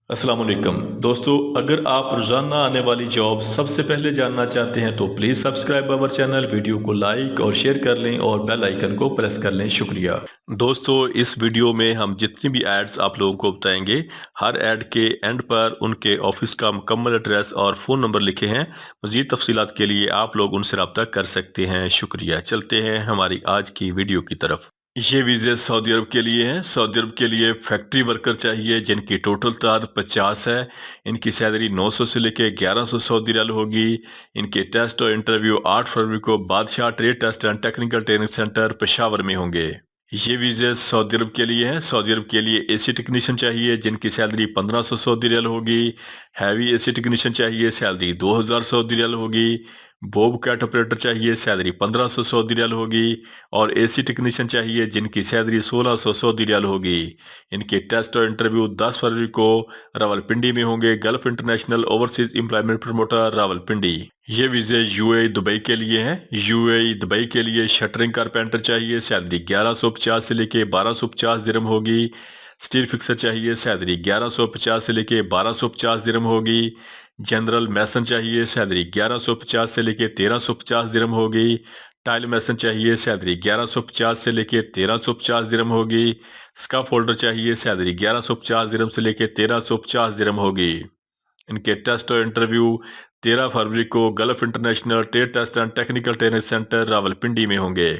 अस्सलाम वालेकुम दोस्तों, अगर आप रोजाना आने वाली जॉब सबसे पहले जानना चाहते हैं तो please subscribe our channel, video को लाइक और शेयर कर लें और बेल आइकन को प्रेस कर लें। शुक्रिया दोस्तों। इस वीडियो में हम जितनी भी एड्स आप लोगों को बताएंगे, हर एड के एंड पर उनके ऑफिस का मुकम्मल एड्रेस और फ़ोन नंबर लिखे हैं। मज़ीद तफसीलात के लिए आप लोग उनसे रब्ता कर सकते हैं। शुक्रिया। चलते हैं हमारी आज की वीडियो की तरफ। ये वीज़े सऊदी अरब के लिए हैं। सऊदी अरब के लिए फैक्ट्री वर्कर चाहिए जिनकी टोटल तादाद 50 है। इनकी सैलरी 900 से लेके 1100 सऊदी रियाल होगी। इनके टेस्ट और इंटरव्यू 8 फरवरी को Badshah trade test and technical training centre Peshawar में होंगे। ये वीज़े सऊदी अरब के लिए हैं। सऊदी अरब के लिए एसी टेक्नीशियन चाहिए जिनकी सैलरी 1500 सऊदी रियाल होगी। हैवी एसी टेक्नीशियन चाहिए, सैलरी 2000 सऊदी रियाल होगी। बोब कैट ऑपरेटर चाहिए, सैलरी 1500 सऊदी रियाल होगी। और एसी टेक्नीशियन चाहिए जिनकी सैलरी 1600 सऊदी रियाल होगी। इनके टेस्ट और इंटरव्यू 10 फरवरी को रावलपिंडी में होंगे। Gulf international overseas employment promoter Rawalpindi. ये वीजे यूएई दुबई के लिए हैं। यूएई दुबई के लिए शटरिंग कारपेंटर चाहिए, सैलरी 1150 से लेके 1250 दिरहम होगी। स्टील फिक्सर चाहिए, सैलरी 1150 से लेके 1250 दिरहम होगी। जनरल मैसन चाहिए, सैलरी 1150 से लेके 1350 दिरहम होगी। टाइल मैसन चाहिए, सैलरी 1150 से लेके 1350 दिरहम होगी। स्काफ होल्डर चाहिए, सैलरी 1150 दिरहम से लेके 1350 दिरहम होगी। इनके टेस्ट और इंटरव्यू 13 फरवरी को Gulf international trade test and technical training centre Rawalpindi में होंगे।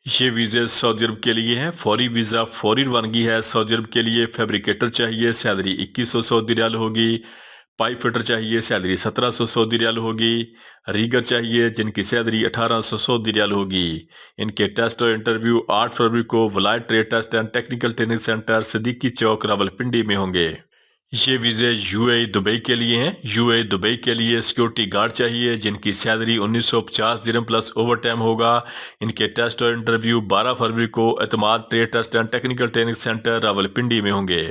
ये वीज़े सऊदी अरब के लिए हैं। फौरी वीज़ा फौरी रवानगी है। सऊदी अरब के लिए फैब्रिकेटर चाहिए, सैलरी 2100 सऊदी रियाल होगी। पाइप फिटर चाहिए, सैलरी 1700 सऊदी रियाल होगी। रीगर चाहिए जिनकी सैलरी 1800 सऊदी रियाल होगी। इनके टेस्ट और इंटरव्यू 8 फरवरी को Walayat trade test and technical training centre Siddiqui Chowk Rawalpindi में होंगे। ये वीज़े यूएई दुबई के लिए हैं। यूएई दुबई के लिए सिक्योरिटी गार्ड चाहिए जिनकी सैलरी 1950 दिरहम प्लस ओवर टाइम होगा। इनके टेस्ट और इंटरव्यू 12 फरवरी को Etimad trade test and technical training centre Rawalpindi में होंगे।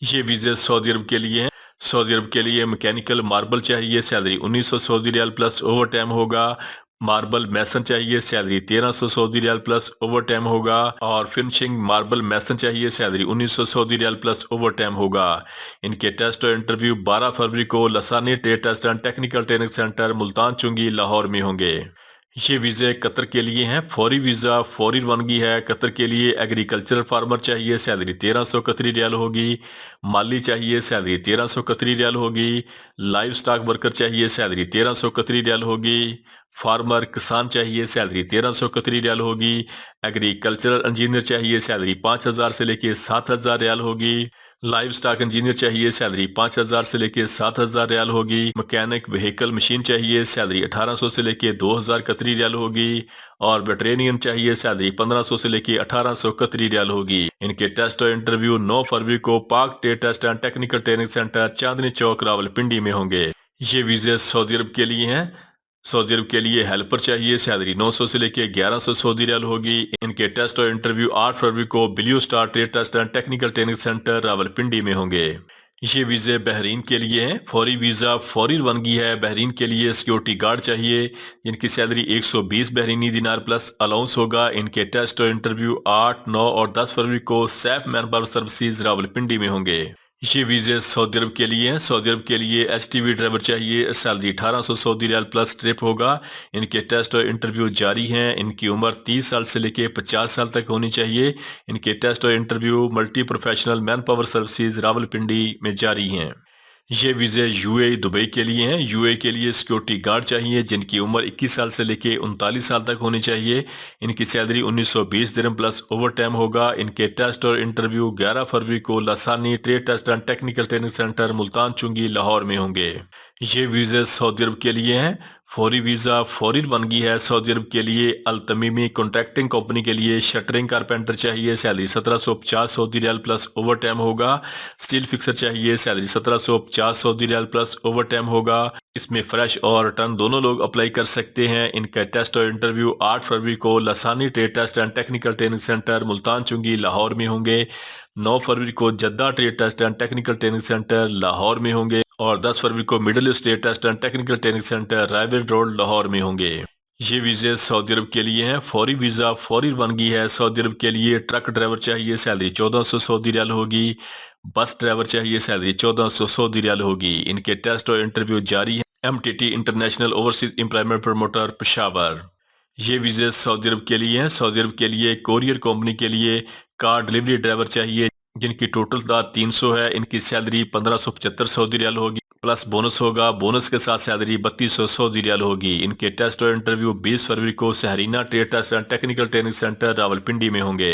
ये वीज़े सऊदी अरब के लिए हैं। सऊदी अरब के लिए मैकेनिकल मार्बल चाहिए, salary 1900 Saudi riyal plus overtime होगा। मार्बल मैसन चाहिए, salary 1300 Saudi riyal plus overtime होगा। और फिनिशिंग मार्बल मैसन चाहिए, salary 1900 Saudi riyal plus overtime होगा। इनके टेस्ट और इंटरव्यू 12 फरवरी को Lasani trade test and technical training centre Multan Chungi Lahore में होंगे। ये वीज़े कतर के लिए हैं। फौरी वीज़ा फौरी रवानगी है। कतर के लिए एग्रीकल्चरल फार्मर चाहिए, सैलरी 1300 कतरी रियाल होगी। माली चाहिए, सैलरी 1300 कतरी रियाल होगी। लाइव स्टॉक वर्कर चाहिए, सैलरी 1300 कतरी रियाल होगी। फार्मर किसान चाहिए, सैलरी 1300 कतरी रियाल होगी। एग्रीकल्चरल इंजीनियर चाहिए, सैलरी 5000 से लेके 7000 रियाल होगी। लाइव स्टॉक इंजीनियर चाहिए, सैलरी 5000 से लेके 7000 रियाल होगी। मैकेनिक व्हीकल मशीन चाहिए, सैलरी 1800 से लेके 2000 कतरी रियाल होगी। और वेटरेनियन चाहिए, सैलरी 1500 से लेके 1800 कतरी रियाल होगी। इनके टेस्ट और इंटरव्यू 9 फरवरी को Pak trade test and technical training centre Chandni Chowk Rawalpindi में होंगे। ये वीजे सऊदी अरब के लिए हैं। सऊदी अरब के लिए हेल्पर चाहिए, सैलरी 900 से लेके 1100 सऊदी रियाल होगी। इनके टेस्ट और इंटरव्यू 8 फरवरी को Blue Star trade test and technical training centre Rawalpindi में होंगे। ये वीज़े बहरीन के लिए हैं। फौरी वीज़ा फौरी रवानगी है। बहरीन के लिए सिक्योरिटी गार्ड चाहिए जिनकी सैलरी 120 बहरीनी दिनार प्लस अलाउंस होगा। इनके टेस्ट और इंटरव्यू 8, 9 और 10 फरवरी को Saif man power services Rawalpindi में होंगे। ये वीज़े सऊदी अरब के लिए हैं। सऊदी अरब के लिए एसटीवी ड्राइवर चाहिए, सैलरी 1800 सऊदी रियाल प्लस ट्रिप होगा। इनके टेस्ट और इंटरव्यू जारी हैं। इनकी उम्र 30 साल से लेके 50 साल तक होनी चाहिए। इनके टेस्ट और interview multi professional man power services Rawalpindi में जारी हैं। ये वीज़े यूएई दुबई के लिए हैं। यूएई के लिए सिक्योरिटी गार्ड चाहिए जिनकी उम्र 21 साल से लेके 39 साल तक होनी चाहिए। इनकी salary 1920 dirham plus overtime होगा। इनके टेस्ट और इंटरव्यू 11 फरवरी को Lasani trade test and technical training centre Multan Chungi Lahore में होंगे। ये वीज़े सऊदी अरब के लिए हैं। फौरी वीज़ा फौरी रवानगी है। सऊदी अरब के लिए अल तमीमी कॉन्ट्रैक्टिंग कंपनी के लिए शटरिंग कारपेंटर चाहिए, सैलरी 1750 सऊदी रियाल प्लस ओवर टाइम होगा। स्टील फिक्सर चाहिए, सैलरी 1750 सऊदी रियाल प्लस ओवर टाइम होगा। इसमें फ्रेश और रिटर्न दोनों लोग अप्लाई कर सकते हैं। इनका टेस्ट और इंटरव्यू 8 फरवरी को Lasani trade test and technical training centre Multan Chungi Lahore में होंगे। 9 फरवरी को Jeddah trade test and technical training centre Lahore में होंगे। और 10 फरवरी को Middle East trade test and technical training centre रायविल रोड लाहौर में होंगे। ये वीज़े सऊदी अरब के लिए हैं। फौरी वीज़ा फौरी रवानगी है। सऊदी अरब के लिए ट्रक ड्राइवर चाहिए, सैलरी 1400 सऊदी रियाल होगी। बस ड्राइवर चाहिए, सैलरी 1400 सऊदी रियाल होगी। इनके टेस्ट और इंटरव्यू जारी हैं। MTT international overseas employment promoter Peshawar. ये वीजे सऊदी अरब के लिए हैं। सऊदी अरब के लिए कोरियर कंपनी के लिए कार डिलीवरी ड्राइवर चाहिए, जिनकी टोटल तादाद 300 है। इनकी सैलरी 1575 सऊदी रियाल होगी, प्लस बोनस होगा। बोनस के साथ सैलरी 3200 सऊदी रियाल होगी। इनके टेस्ट और इंटरव्यू 20 फरवरी को Sahrina trade test and technical training centre Rawalpindi में होंगे।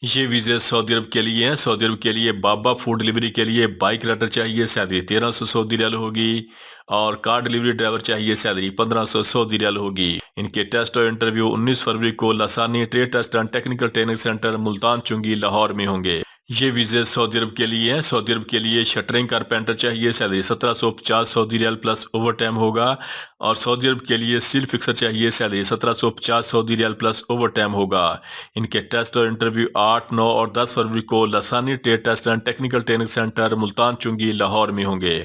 ये वीजे सऊदी अरब के लिए हैं। सऊदी अरब के लिए बाबा फूड डिलीवरी के लिए बाइक राइडर चाहिए, सैलरी 1300 सऊदी रियाल होगी। और कार डिलीवरी ड्राइवर चाहिए, सैलरी 1500 सऊदी रियाल होगी। इनके टेस्ट और इंटरव्यू 19 फरवरी को Lasani trade test and technical training centre Multan Chungi Lahore में होंगे। ये वीजे सऊदी अरब के लिए हैं। सऊदी अरब के लिए शटरिंग कारपेंटर चाहिए, सैलरी 1750 सऊदी रियाल प्लस ओवर टाइम होगा। और सऊदी अरब के लिए स्टील फिक्सर चाहिए, सैलरी 1750 सऊदी रियाल प्लस ओवर टाइम होगा। इनके टेस्ट और इंटरव्यू 8, 9 और 10 फरवरी को Lasani trade test and technical training centre Multan Chungi Lahore में होंगे।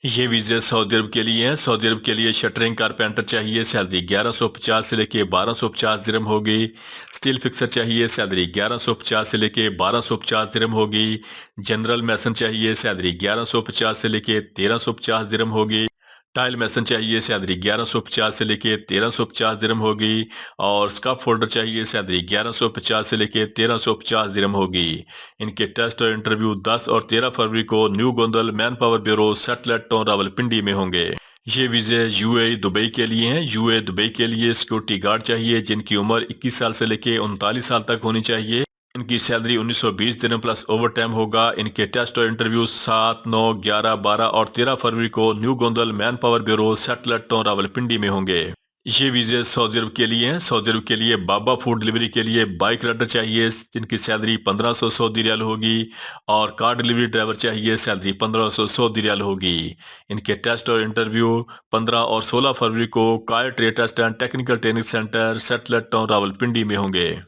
ये वीजे सऊदी अरब के लिए हैं। सऊदी अरब के लिए शटरिंग कारपेंटर चाहिए, सैलरी 1150 से लेके 1250 दिरहम होगी। स्टील फिक्सर चाहिए, सैलरी 1150 से लेके 1250 दिरहम होगी। जनरल मैसन चाहिए, सैलरी 1150 से लेके 1350 दिरहम होगी। टाइल मैसन चाहिए, सैलरी 1150 से लेके 1350 दिरहम होगी। और स्काफ फोल्डर चाहिए, सैलरी 1150 से लेके 1350 दिरहम होगी। इनके टेस्ट और इंटरव्यू 10 और 13 फरवरी को new Gondal man power bureau satellite town Rawalpindi में होंगे। ये वीजे यूए दुबई के लिए हैं। यूए दुबई के लिए सिक्योरिटी गार्ड चाहिए, जिनकी उम्र 21 साल से लेके 39 साल तक होनी चाहिए। इनकी सैलरी 1920 दिन प्लस ओवर टाइम होगा। इनके टेस्ट और इंटरव्यू 7, 9, 11, 12 और 13 फरवरी को new Gondal man power bureau satellite town Rawalpindi में होंगे। ये वीजे सऊदी अरब के लिए हैं। सऊदी अरब के लिए बाबा फूड डिलीवरी के लिए बाइक राइडर चाहिए, जिनकी सैलरी 1500 सऊदी रियाल होगी। और कार डिलीवरी ड्राइवर चाहिए, सैलरी 1500 सऊदी रियाल होगी। इनके टेस्ट और इंटरव्यू 15 और 16 फरवरी को car trade test and technical training centre satellite town Rawalpindi में होंगे।